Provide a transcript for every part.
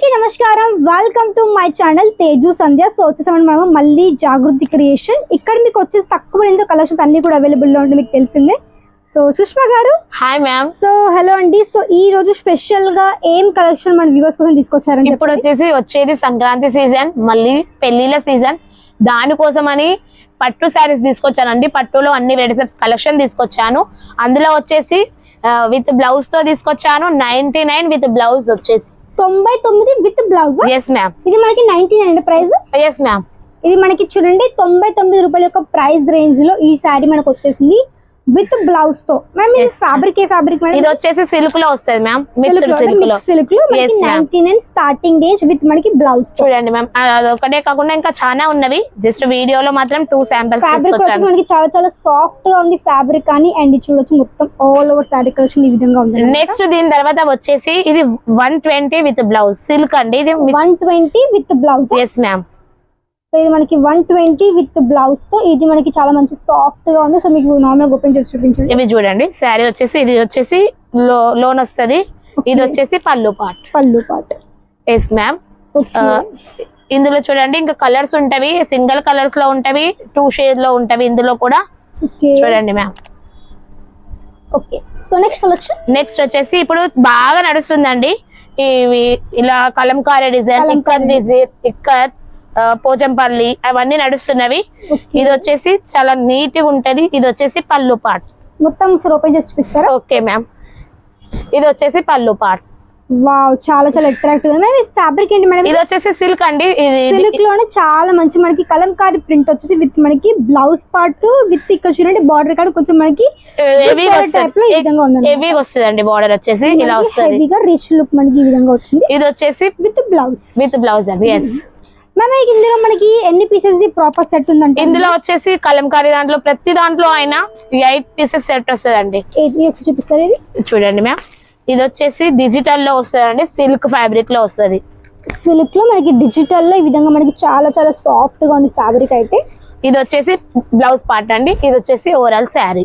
అందరికీ నమస్కారం welcome to my channel Teju Sandhya so వచ్చేసామని మనం మళ్ళీ జాగృతి క్రియేషన్ ఇక్కడ మీకు వచ్చేసి తక్కువ రేంజ్ కలెక్షన్స్ అన్ని కూడా అవైలబుల్ లో ఉంటుంది మీకు తెలిసిందే సో సుష్మా గారు హాయ్ మ్యామ్ సో హలో అండి సో ఈ రోజు స్పెషల్ గా ఏం కలెక్షన్ మన వ్యూవర్స్ కోసం తీసుకొచ్చారండి ఇప్పుడు వచ్చేది సంక్రాంతి సీజన్ మళ్ళీ పెళ్లిళ్ళ సీజన్ దానికోసమని పట్టు శారీస్ తీసుకొచ్చానండి పట్టులో అన్ని వెరైటీస్ కలెక్షన్ తీసుకొచ్చాను అందులో వచ్చేసి విత్ బ్లౌజ్ తో తీసుకొచ్చాను 99 విత్ బ్లౌజ్ వచ్చేసి 99 విత్ బ్లౌజ్ yes మ్యామ్ ఇది మనకి 99 ప్రైస్ yes మ్యామ్ ఇది మనకి చూడండి 99 రూపాయల యొక్క ప్రైస్ రేంజ్ లో ఈ సారీ మనకు వచ్చేసింది విత్ బ్లౌజ్ తో మ్యామ్ ఇది ఫ్యాబ్రిక్ మేడం ఇది వచ్చేసి సిల్క్ లో వస్తది మ్యామ్ మిక్స్డ్ సిల్క్ లో మనకి 99 స్టార్టింగ్ రేంజ్ విత్ మనకి బ్లౌజ్ చూడండి మ్యామ్ అదొకటే కాకుండా ఇంకా చాలా ఉన్నవి జస్ట్ వీడియోలో మాత్రం 2 శాంపిల్స్ తీసుకొచ్చాను మనకి చాలా చాలా సాఫ్ట్ గా ఉంది ఫ్యాబ్రిక్ కానీ అండ్ చూడొచ్చు మొత్తం ఆల్ ఓవర్ సారీ కలెక్షన్ ఈ విధంగా ఉంది నెక్స్ట్ దీని తర్వాత వచ్చేసి ఇది 120 విత్ బ్లౌజ్ సిల్క్ అండి ఇది 120 with blouse yes ma'am so ఇది మనకి 120 విత్ బ్లౌజ్ తో ఇది మనకి చాలా మంచి సాఫ్ట్ గా ఉంది సో మీకు నార్మల్ ఓపెన్ చేసి చూపించండి ఇవి చూడండి శారీ వచ్చేసి ఇది వచ్చేసి లోన్ వస్తది ఇది వచ్చేసి పళ్ళు పార్ట్ ఎస్ మ్యామ్ ఇందులో చూడండి ఇంకా కలర్స్ ఉంటవి సింగిల్ కలర్స్ లో ఉంటవి 2 షేడ్ లో ఉంటవి ఇందులో కూడా చూడండి ma'am okay so next collection next వచ్చేసి ఇప్పుడు బాగా నడుస్తుందండి ఇవి ఇలా కలంకారీ డిజైన్ ఇక్కత్ పోచంపల్లి అవన్నీ నడుస్తున్నవి ఇది వచ్చేసి చాలా నీట్ గా ఉంటది ఇది వచ్చేసి పళ్ళు పార్ట్ మొత్తం ఓపెన్ చేసి చూపిస్తారా ఓకే మ్యామ్ ఇది వచ్చేసి పళ్ళు పార్ట్ వావ్ చాలా చాలా అట్రాక్టివ్ గా ఉంది ఫ్యాబ్రిక్ ఏంటి మేడం ఇది వచ్చేసి సిల్క్ అండి ఇది సిల్క్ లోనే చాలా మంచి మనకి కలంకారీ ప్రింట్ వచ్చేసి విత్ మనకి బ్లౌజ్ పార్ట్ విత్ ఇక్కడ చూడండి బార్డర్ కాడ కొంచెం మనకి హెవీ వస్తుందండి బార్డర్ వచ్చేసి ఇలా వస్తుంది హెవీగా రిచ్ లుక్ మనకి ఈ విధంగా వచ్చింది ఇది వచ్చేసి విత్ బ్లౌజ్ అండి ఎస్ మ్యామ్ ఇందులో మనకి ఎన్ని పీసెస్ ది ప్రాపర్ సెట్ ఉందంటే ఇందులో వచ్చేసి కలంకారీ దాంట్లో ప్రతి దాంట్లో అయినా 8 పీసెస్ సెట్ వస్తుందండి 8 పీసెస్ చూపిస్తారు ఇది చూడండి మ్యామ్ ఇది వచ్చేసి డిజిటల్ లో వస్తుందండి సిల్క్ ఫ్యాబ్రిక్ లో వస్తుంది సిల్క్ లో మనకి డిజిటల్ లో ఈ విధంగా మనకి చాలా చాలా సాఫ్ట్ గా ఉంది ఫ్యాబ్రిక్ అయితే ఇది వచ్చేసి బ్లౌజ్ పార్ట్ అండి ఇది వచ్చేసి ఓవరాల్ శారీ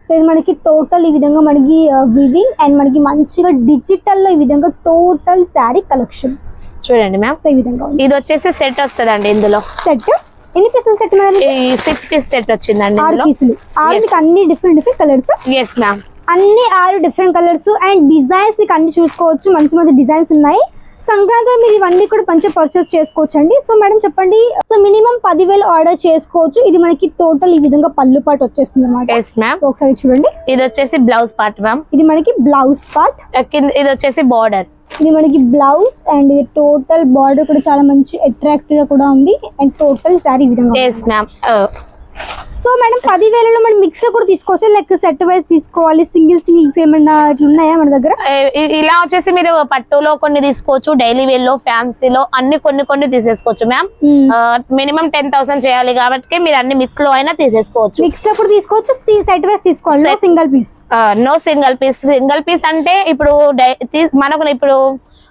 సో ఇది మనకి టోటల్ ఈ విధంగా మనకి వివింగ్ అండ్ మనకి మంచిగా డిజిటల్ లో ఈ విధంగా టోటల్ శారీ కలెక్షన్ చూడండి మ్యామ్ సో ఈ విధంగా ఇది వచ్చేసి సెట్ వస్తుందండి ఇందులో సెట్ ఎన్ని pieces set madam 6 piece set వచ్చిందండి 6 పీసులు 6 మీకు అన్ని డిఫరెంట్ కలర్స్ yes మ్యామ్ అన్ని 6 డిఫరెంట్ కలర్స్ అండ్ డిజైన్స్ మీకు అన్ని చూసుకోవచ్చు మంచి మంచి డిజైన్స్ ఉన్నాయి సంక్రాంతి మీరు ఇవన్నీ కూడా మంచిగా పర్చేస్ చేసుకోవచ్చు అండి సో మేడం చెప్పండి సో మినిమం 10,000 ఆర్డర్ చేసుకోవచ్చు ఇది మనకి టోటల్ ఈ విధంగా పళ్ళు పార్ట్ వచ్చేస్తుంది అన్నమాట yes మ్యామ్ ఒకసారి చూడండి ఇది వచ్చేసి బ్లౌజ్ పార్ట్ మ్యామ్ ఇది మనకి బ్లౌజ్ పార్ట్ ఇది వచ్చేసి బార్డర్ ఇది మనకి బ్లౌజ్ అండ్ ఇది టోటల్ బార్డర్ కూడా చాలా మంచి అట్రాక్టివ్ గా కూడా ఉంది అండ్ టోటల్ సారీ ఈ విధంగా yes మ్యామ్ సో మేడం 10,000లో మనం మిక్స్ కూడా తీసుకోవచ్చు లైక్ సెట్ వైజ్ తీసుకోవాలి సింగిల్స్ ఏమన్నా ఇట్లా ఉన్నాయా మన దగ్గర ఇలా వచ్చేసి మీరు పట్టులో కొన్ని తీసుకోవచ్చు డైలీ వేర్ లో ఫ్యాన్సీలో అన్ని కొన్ని తీసేసుకోవచ్చు మ్యామ్ మినిమం 10,000 చేయాలి కాబట్టి మీరు అన్ని మిక్స్ లో అయినా తీసేసుకోవచ్చు మిక్స్ లో కూడా తీసుకోవచ్చు సెట్ వైజ్ తీసుకోవాలి single piece no single piece అంటే ఇప్పుడు మనకు ఇప్పుడు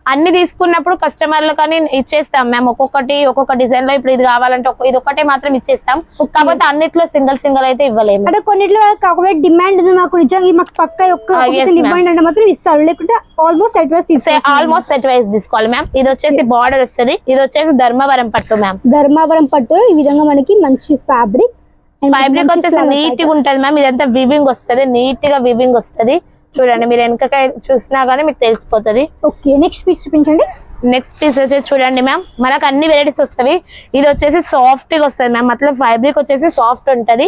అన్ని తీసుకున్నప్పుడు కస్టమర్లు కానీ ఇచ్చేస్తాం మేము ఒక్కొక్క డిజైన్ లో ఇప్పుడు ఇది కావాలంటే ఇది ఒక్కటే మాత్రం ఇచ్చేస్తాం కాకపోతే అన్నిట్లో సింగిల్ అయితే ఇవ్వలేము అంటే కొన్నిట్లో కాకపోతే డిమాండ్ మాకు నిజంగా మాకు పక్క ఇవ్వండి అంటే మాత్రం ఇస్తారు లేకుంటే ఆల్మోస్ట్ సెట్ వైజ్ తీసుకోవాలి మ్యామ్ ఇది వచ్చేసి బార్డర్ వస్తుంది ఇది వచ్చేసి ధర్మవరం పట్టు మ్యామ్ ధర్మవరం పట్టు ఈ విధంగా మనకి మంచి ఫ్యాబ్రిక్ వచ్చేసి నీట్ గా ఉంటది మ్యామ్ ఇదంతా వివింగ్ వస్తుంది నీట్ గా వివింగ్ వస్తుంది చూడండి మీరు వెనక చూసినా గానీ మీకు తెలిసిపోతుంది ఓకే నెక్స్ట్ పీస్ చూపించండి నెక్స్ట్ పీస్ వచ్చేసి చూడండి మ్యామ్ మనకు అన్ని వెరైటీస్ వస్తాయి ఇది వచ్చేసి సాఫ్ట్ గా వస్తుంది మ్యామ్ మతలబ్ ఫ్యాబ్రిక్ వచ్చేసి సాఫ్ట్ ఉంటది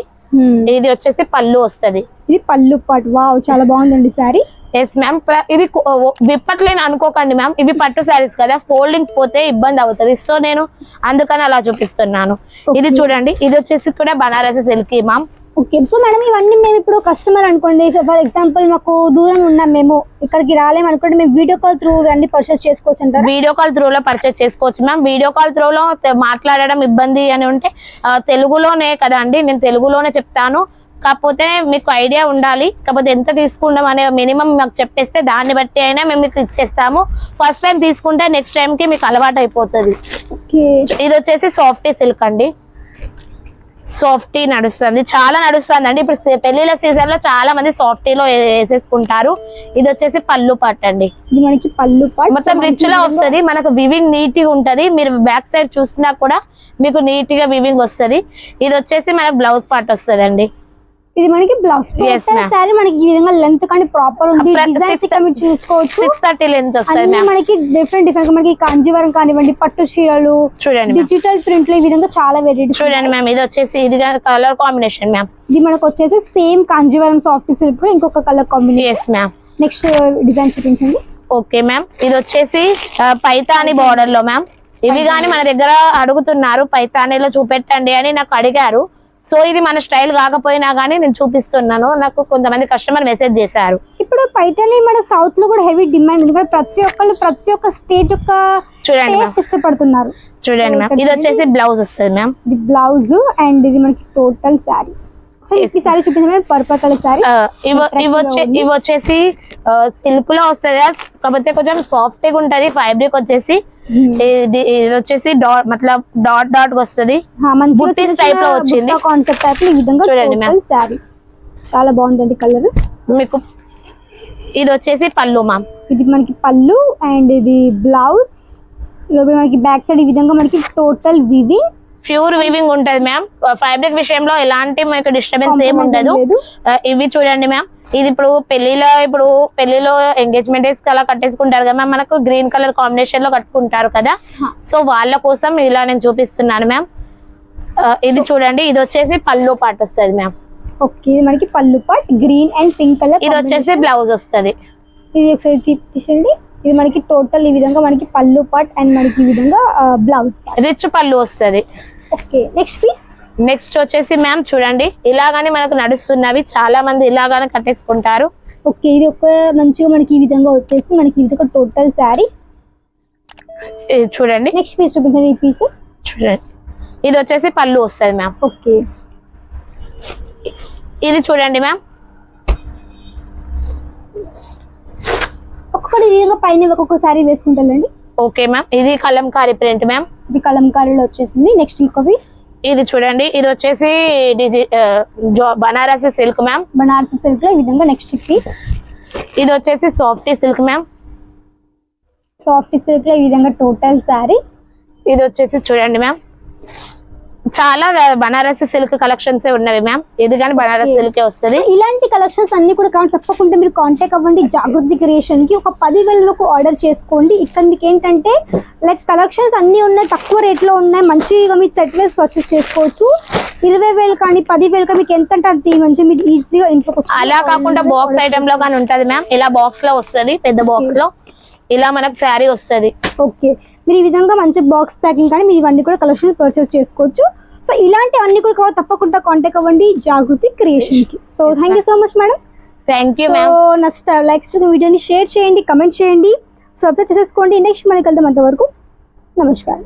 ఇది వచ్చేసి పళ్ళు వస్తుంది ఇది పళ్ళు పాటు వావ్ చాలా బాగుందండి సారీ ఎస్ మ్యామ్ ఇది విప్పట్లేని అనుకోకండి మ్యామ్ ఇవి పట్టు శారీస్ కదా ఫోల్డింగ్స్ పోతే ఇబ్బంది అవుతుంది సో నేను అందుకని అలా చూపిస్తున్నాను ఇది చూడండి ఇది వచ్చేసి కూడా Banarasi silk ma'am okay so madam ఇవన్నీ మేము ఇప్పుడు కస్టమర్ అనుకోండి ఫర్ ఎగ్జాంపుల్ మాకు దూరం ఉన్నాం మేము ఇక్కడికి రాలేము అనుకోండి మేము వీడియో కాల్ త్రూ అన్ని పర్చేస్ చేసుకోవచ్చు అంటారు వీడియో కాల్ త్రూ లో పర్చేస్ చేసుకోవచ్చు మ్యామ్ వీడియో కాల్ త్రూ లో మాట్లాడడం ఇబ్బంది అని ఉంటే తెలుగులోనే కదా అండి నేను తెలుగులోనే చెప్తాను కాకపోతే మీకు ఐడియా ఉండాలి కాకపోతే ఎంత తీసుకుంటాం అనే మినిమం మాకు చెప్పేస్తే దాన్ని బట్టి అయినా మేము మీకు ఇచ్చేస్తాము ఫస్ట్ టైం తీసుకుంటే నెక్స్ట్ టైం కి మీకు అలవాటు అయిపోతుంది ఇది వచ్చేసి సాఫ్టీ సిల్క్ అండి సాఫ్టీ నడుస్తుంది, చాలా నడుస్తుంది అండి. ఇప్పుడు పెళ్లిళ్ళ సీజన్ లో చాలా మంది సాఫ్టీలో వేసేసుకుంటారు. ఇది వచ్చేసి పళ్ళు పార్ట్ అండి. ఇది మనకి పళ్ళు పార్ట్ మొత్తం రిచ్ లా వస్తుంది. మనకు వివింగ్ నీట్ గా ఉంటది. మీరు బ్యాక్ సైడ్ చూసినా కూడా మీకు నీట్ గా వివింగ్ వస్తుంది. ఇది వచ్చేసి మనకు బ్లౌజ్ పార్ట్ వస్తుంది అండి. ఇది మనకి బ్లౌజ్ సారీ మనకి ఈ విధంగా లెంత్ కానీ ప్రాపర్ ఉంది. డిజైన్స్ చూసుకోవచ్చు 630 లెంత్ వస్తుంది. మనకి డిఫరెంట్ మనకి కాంజీవరం కానివ్వండి, పట్టు చీరలు చూడండి, డిజిటల్ ప్రింట్ లో ఈ విధంగా చాలా వెరైటీ చూడండి మ్యామ్. ఇది వచ్చేసి ఇది కలర్ కాంబినేషన్ మ్యామ్. ఇది మనకు వచ్చేసి సేమ్ కాంజీవరం సాఫ్ట్ సిల్క్ లో ఇంకొక colour combination ma'am. Next design చూపించండి. Okay ma'am. ఇది వచ్చేసి పైతాని బార్డర్ లో మ్యామ్. ఇవి గానీ మన దగ్గర అడుగుతున్నారు, పైతానీలో చూపెట్టండి అని నాకు అడిగారు. సో ఇది మన స్టైల్ కాకపోయినా గానీ నేను చూపిస్తున్నాను. నాకు కొంతమంది కస్టమర్ మెసేజ్ చేశారు. ఇప్పుడు పైతాని మన సౌత్ లో కూడా హెవీ డిమాండ్ ఉంది. ప్రతి ఒక్క స్టేట్ యొక్క చూడండి ఇష్టపడుతున్నారు. చూడండి మ్యామ్. ఇది వచ్చేసి బ్లౌజ్ వస్తుంది మ్యామ్. ఇది బ్లౌజ్ అండ్ ఇది మనకి టోటల్ శారీ. ఈ సారీ చూపించండి పర్పల్ కలర్ శారీ. ఇవి వచ్చేసి సిల్క్ లో వస్తుంది, కాకపోతే కొంచెం సాఫ్ట్ గా ఉంటది. ఫ్యాబ్రిక్ వచ్చేసి ఇది వచ్చేసి మతలబ్ డాట్ డాట్ వస్తుంది. బుట్టీస్ టైప్ లో వచ్చింది కాన్సెప్ట్ టైప్ ఈ విధంగా చూడండి మ్యామ్. శారీ చాలా బాగుందండి కలర్. మీకు ఇది వచ్చేసి పళ్ళు మ్యామ్. ఇది మనకి పళ్ళు అండ్ ఇది బ్లౌజ్. మనకి బ్యాక్ సైడ్ ఈ విధంగా మనకి టోటల్ వివింగ్, ప్యూర్ వివింగ్ ఉంటది మ్యామ్. ఫ్యాబ్రిక్ విషయంలో ఎలాంటి మనకి డిస్టర్బెన్స్ ఏమి ఉండదు. ఇవి చూడండి మ్యామ్. ఇది ఇప్పుడు పెళ్లిలో ఎంగేజ్మెంట్ డేస్ అలా కట్టేసుకుంటారు కదా మ్యామ్. మనకు గ్రీన్ కలర్ కాంబినేషన్ లో కట్టుకుంటారు కదా. సో వాళ్ళ కోసం ఇలా నేను చూపిస్తున్నాను మ్యామ్. ఇది చూడండి. ఇది వచ్చేసి పళ్ళు పార్ట్ వస్తుంది మ్యామ్. ఓకే, ఇది మనకి పళ్ళు part green and pink colour. ఇది వచ్చేసి బ్లౌజ్ వస్తుంది. ఇది ఒకసారి తీసేయండి. ఇది మనకి టోటల్ ఈ విధంగా మనకి పళ్ళు పార్ట్ అండ్ మనకి ఈ విధంగా బ్లౌజ్ రిచ్ పళ్ళు వస్తుంది. Okay, next piece. నెక్స్ట్ వచ్చేసి మ్యామ్ చూడండి, ఇలాగానే మనకు నడుస్తున్నవి చాలా మంది ఇలాగానే కట్టేసుకుంటారు. ఓకే, ఇది ఒక మంచిగా మనకి ఈ విధంగా వచ్చేసి మనకి ఇది ఒక టోటల్ శారీ. చూడండి. నెక్స్ట్ పీస్ చూపించండి. ఈ పీస్ చూడండి. ఇది వచ్చేసి పళ్ళు వస్తుంది మ్యామ్. ఓకే, ఇది చూడండి మ్యామ్. ఒక్కొక్కటి ఈ విధంగా పైన ఒక్కొక్క శారీ వేసుకుంటారండి. Okay ma'am. ఇది కలంకారీ ప్రింట్ మ్యామ్. ఇది కలంకారీలో వచ్చేసింది. నెక్స్ట్ ఇంకో పీస్. ఇది చూడండి. ఇది వచ్చేసి Banarasi silk ma'am. Banarasi silk లో ఈ విధంగా. Next piece. ఇది వచ్చేసి softy silk ma'am. Softy silk లో ఈ విధంగా టోటల్ శారీ. ఇది వచ్చేసి చూడండి మ్యామ్, చాలా బనారసి సిల్క్ కలెక్షన్స్ ఉన్నవి మ్యామ్. ఇది కానీ బనారసి సిల్క్ వస్తుంది. ఇలాంటి కలెక్షన్స్ అన్ని కూడా కావాలి తప్పకుండా మీరు కాంటాక్ట్ అవ్వండి జాగృతి క్రియేషన్ కి. ఒక 10,000 వరకు ఆర్డర్ చేసుకోండి. ఇక్కడ మీకు ఏంటంటే లైక్ కలెక్షన్స్ అన్ని ఉన్నాయి, తక్కువ రేట్ లో ఉన్నాయి. మంచిగా మీరు సెట్ వేసి పర్చేస్ చేసుకోవచ్చు. 20,000 కానీ 10,000 కానీ మీకు ఎంత అంటే అది మంచిగా మీరు ఈజీగా ఇంట్లో అలా కాకుండా బాక్స్ ఐటమ్ లో కానీ ఉంటది మ్యామ్. ఇలా బాక్స్ లో వస్తుంది, పెద్ద బాక్స్ లో ఇలా మనకు శారీ వస్తుంది. ఓకే, మీరు ఈ విధంగా మంచి బాక్స్ ప్యాకింగ్ కానీ మీరు ఇవన్నీ కూడా కలెక్షన్ పర్చేస్ చేసుకోవచ్చు. సో ఇలాంటి అన్ని కూడా కావాలి తప్పకుండా కాంటాక్ట్ అవ్వండి జాగృతి క్రియేషన్ కి. So thank you so much madam. Thank you ma'am. నచ్చితే లైక్ చేసిన వీడియోని షేర్ చేయండి, కమెంట్ చేయండి, సబ్స్క్రైబ్ చేసుకోండి. నెక్స్ట్ మళ్ళీ కలుద్దాం. అంతవరకు నమస్కారం.